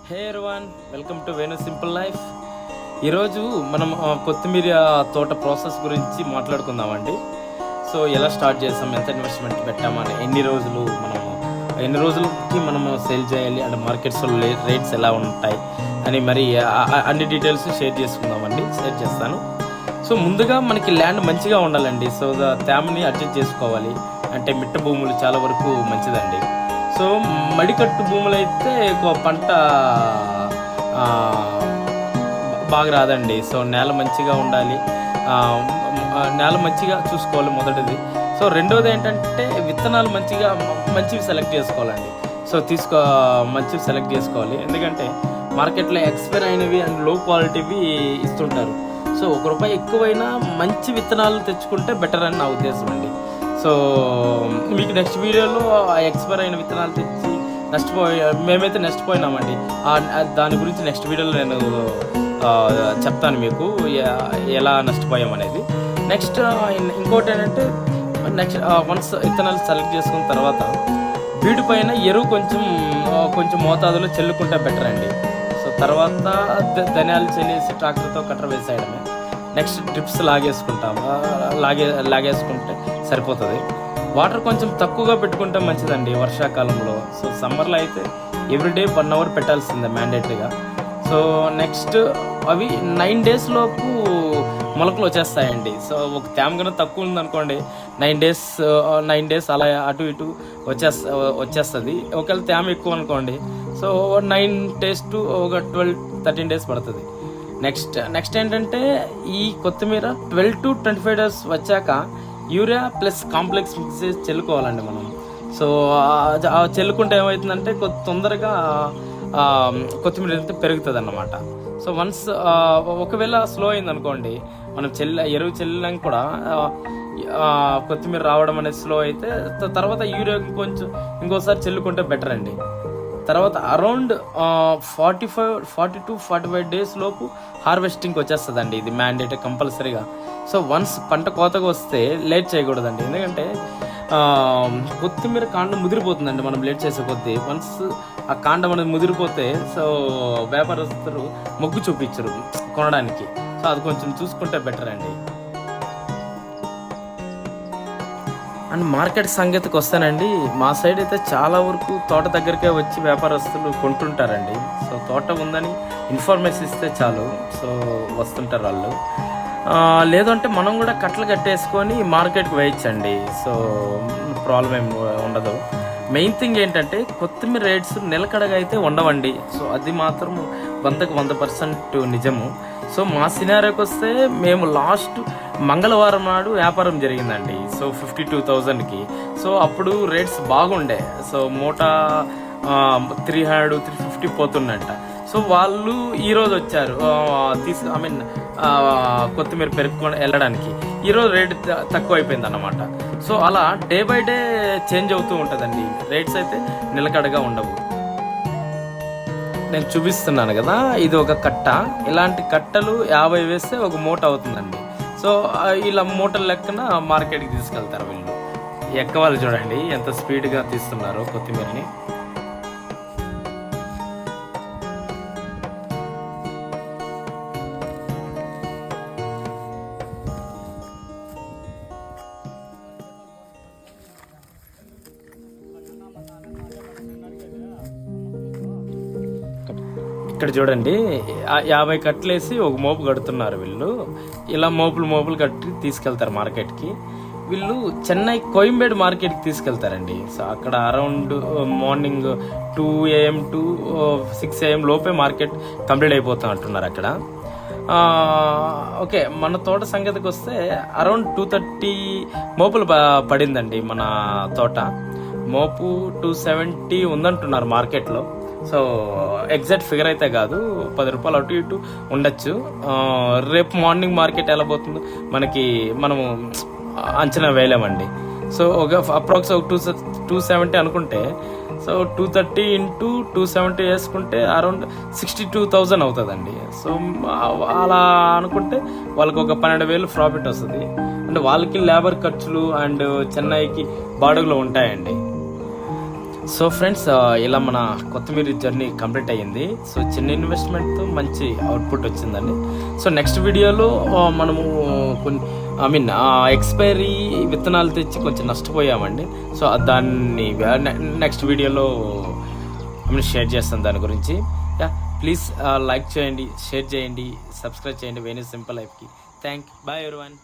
Hey everyone, welcome to Venu simple life. ఈరోజు మనం కొత్తిమీర తోట ప్రాసెస్ గురించి మాట్లాడుకుందామండి. సో ఎలా స్టార్ట్ చేస్తాం, ఎంత ఇన్వెస్ట్మెంట్ పెట్టామని, ఎన్ని రోజులకి మనము సేల్ చేయాలి అండ్ మార్కెట్స్లో రేట్స్ ఎలా ఉంటాయి అని మరి అన్ని డీటెయిల్స్ షేర్ చేస్తాను. సో ముందుగా మనకి ల్యాండ్ మంచిగా ఉండాలండి. సో తేమని అడ్జస్ట్ చేసుకోవాలి. అంటే మిట్ట భూములు చాలా వరకు మంచిదండి. సో మడికట్టు భూములు అయితే పంట బాగా రాదండి. సో నేల మంచిగా ఉండాలి, నేల మంచిగా చూసుకోవాలి మొదటిది. సో రెండోది ఏంటంటే విత్తనాలు మంచివి సెలెక్ట్ చేసుకోవాలండి. సో మంచివి సెలెక్ట్ చేసుకోవాలి. ఎందుకంటే మార్కెట్లో ఎక్స్పైర్ అయినవి అండ్ లో క్వాలిటీవి ఇస్తుంటారు. సో ₹1 ఎక్కువైనా మంచి విత్తనాలు తెచ్చుకుంటే బెటర్ అని నా ఉద్దేశం అండి. సో మీకు నెక్స్ట్ వీడియోలో ఆ ఎక్స్పైర్ అయిన విత్తనాలు తెచ్చి మేమైతే నష్టపోయినామండి. దాని గురించి నెక్స్ట్ వీడియోలో నేను చెప్తాను మీకు ఎలా నష్టపోయామనేది. నెక్స్ట్ ఇంకోటి ఏంటంటే వన్స్ విత్తనాలు సెలెక్ట్ చేసుకున్న తర్వాత వీడి పైన ఎరువు కొంచెం మోతాదులో చల్లుకుంటే బెటర్ అండి. సో తర్వాత ధనియాలు చల్లేసి ట్రాక్టర్తో కట్టర్ వేసేయడమే. నెక్స్ట్ డ్రిప్స్ లాగేసుకుంటే సరిపోతుంది. వాటర్ కొంచెం తక్కువగా పెట్టుకుంటే మంచిదండి వర్షాకాలంలో. సో సమ్మర్లో అయితే ఎవ్రీడే 1 hour పెట్టాల్సిందే మ్యాండేటరీగా. సో నెక్స్ట్ అవి 9 days లోపు మొలకలు వచ్చేస్తాయండి. సో ఒక తేమ కన్నా తక్కువ ఉందనుకోండి 9 days అలా అటు ఇటు వచ్చేస్తుంది. ఒకవేళ తేమ ఎక్కువ అనుకోండి సో 9 days to ఒక 12-13 days పడుతుంది. నెక్స్ట్ ఏంటంటే ఈ కొత్తిమీర 12 to 25 days వచ్చాక యూరియా ప్లస్ కాంప్లెక్స్ మిక్స్ చేసి చెల్లుకోవాలండి మనం. సో చెల్లుకుంటే ఏమవుతుందంటే తొందరగా కొత్తిమీర అయితే పెరుగుతుంది అన్నమాట. సో వన్స్ ఒకవేళ స్లో అయిందనుకోండి, మనం ఎరువు చెల్లినాక కూడా కొత్తిమీర రావడం అనేది స్లో అయితే తర్వాత యూరియా ఇంకోసారి చెల్లుకుంటే బెటర్ అండి. తర్వాత అరౌండ్ 40 to 45 days లోపు హార్వెస్టింగ్కి వచ్చేస్తుందండి. ఇది మ్యాండేట్ కంపల్సరీగా. సో వన్స్ పంట కోతగా వస్తే లేట్ చేయకూడదండి. ఎందుకంటే కొత్తిమీర కాండం ముదిరిపోతుందండి మనం లేట్ చేసే కొద్దీ. వన్స్ ఆ కాండం అనేది ముదిరిపోతే సో వ్యాపారస్తులు మొగ్గు చూపించరు కొనడానికి. సో అది కొంచెం చూసుకుంటే బెటర్ అండి. అండ్ మార్కెట్ సంగతికి వస్తానండి, మా సైడ్ అయితే చాలా వరకు తోట దగ్గరికే వచ్చి వ్యాపారస్తులు కొంటుంటారండి. సో తోట ఉందని ఇన్ఫర్మేషన్ ఇస్తే చాలు, సో వస్తుంటారు వాళ్ళు. లేదంటే మనం కూడా కట్టలు కట్టేసుకొని మార్కెట్కి వేయచ్చండి. సో ప్రాబ్లం ఏమి ఉండదు. మెయిన్ థింగ్ ఏంటంటే కొత్తిమీర రేట్స్ నిలకడగా అయితే ఉండవండి. సో అది మాత్రం 100% నిజము. సో మా సినారియోకి వస్తే మేము లాస్ట్ మంగళవారం నాడు వ్యాపారం జరిగిందండి. సో 52,000కి. సో అప్పుడు రేట్స్ బాగుండే. సో మూట 300-350 పోతుందంట. సో వాళ్ళు ఈరోజు వచ్చారు కొత్తిమీర పెరుగుకొని వెళ్ళడానికి. ఈరోజు రేట్ తక్కువ అయిపోయింది అన్నమాట. సో అలా డే బై డే చేంజ్ అవుతూ ఉంటుందండి. రేట్స్ అయితే నిలకడగా ఉండవు. నేను చూపిస్తున్నాను కదా, ఇది ఒక కట్ట. ఇలాంటి కట్టలు 50 వేస్తే ఒక మూట అవుతుందండి. సో ఇలా మూటల లెక్కన మార్కెట్కి తీసుకెళ్తారు వీళ్ళు. ఎక్కవాళ్ళు చూడండి ఎంత స్పీడ్గా తీస్తున్నారు కొత్తిమీరని. ఇక్కడ చూడండి 50 కట్టలేసి ఒక మోపు కడుతున్నారు వీళ్ళు. ఇలా మోపులు కట్టి తీసుకెళ్తారు మార్కెట్కి. వీళ్ళు చెన్నై కోయంబేడు మార్కెట్కి తీసుకెళ్తారండి. సో అక్కడ around morning 2 AM to 6 AM లోపే మార్కెట్ కంప్లీట్ అయిపోతా అంటున్నారు అక్కడ. ఓకే, మన తోట సంగతికి వస్తే అరౌండ్ 230 మోపులు పడిందండి మన తోట. మోపు 270 ఉందంటున్నారు మార్కెట్లో. సో ఎగ్జాక్ట్ ఫిగర్ అయితే కాదు, ₹10 అటు ఇటు ఉండొచ్చు. రేపు మార్నింగ్ మార్కెట్ ఎలా పోతుందో మనము అంచనా వేయలేమండి. సో ఒక అప్రాక్స్ 270 అనుకుంటే, సో 230 into 270 వేసుకుంటే అరౌండ్ 62,000 అవుతుందండి. సో అలా అనుకుంటే వాళ్ళకి ఒక 12,000 ప్రాఫిట్ వస్తుంది. అంటే వాళ్ళకి లేబర్ ఖర్చులు అండ్ చెన్నైకి బాడుగులు ఉంటాయండి. సో ఫ్రెండ్స్, ఇలా మన కొత్తిమీర జర్నీ కంప్లీట్ అయ్యింది. సో చిన్న ఇన్వెస్ట్మెంట్తో మంచి అవుట్పుట్ వచ్చిందండి. సో నెక్స్ట్ వీడియోలో మనము కొన్ని ఎక్స్పైరీ విత్తనాలు తెచ్చి కొంచెం నష్టపోయామండి. సో దాన్ని నెక్స్ట్ వీడియోలో షేర్ చేస్తాను దాని గురించి. ప్లీజ్ లైక్ చేయండి, షేర్ చేయండి, సబ్స్క్రైబ్ చేయండి వేణు సింపుల్ లైఫ్కి. Bye everyone.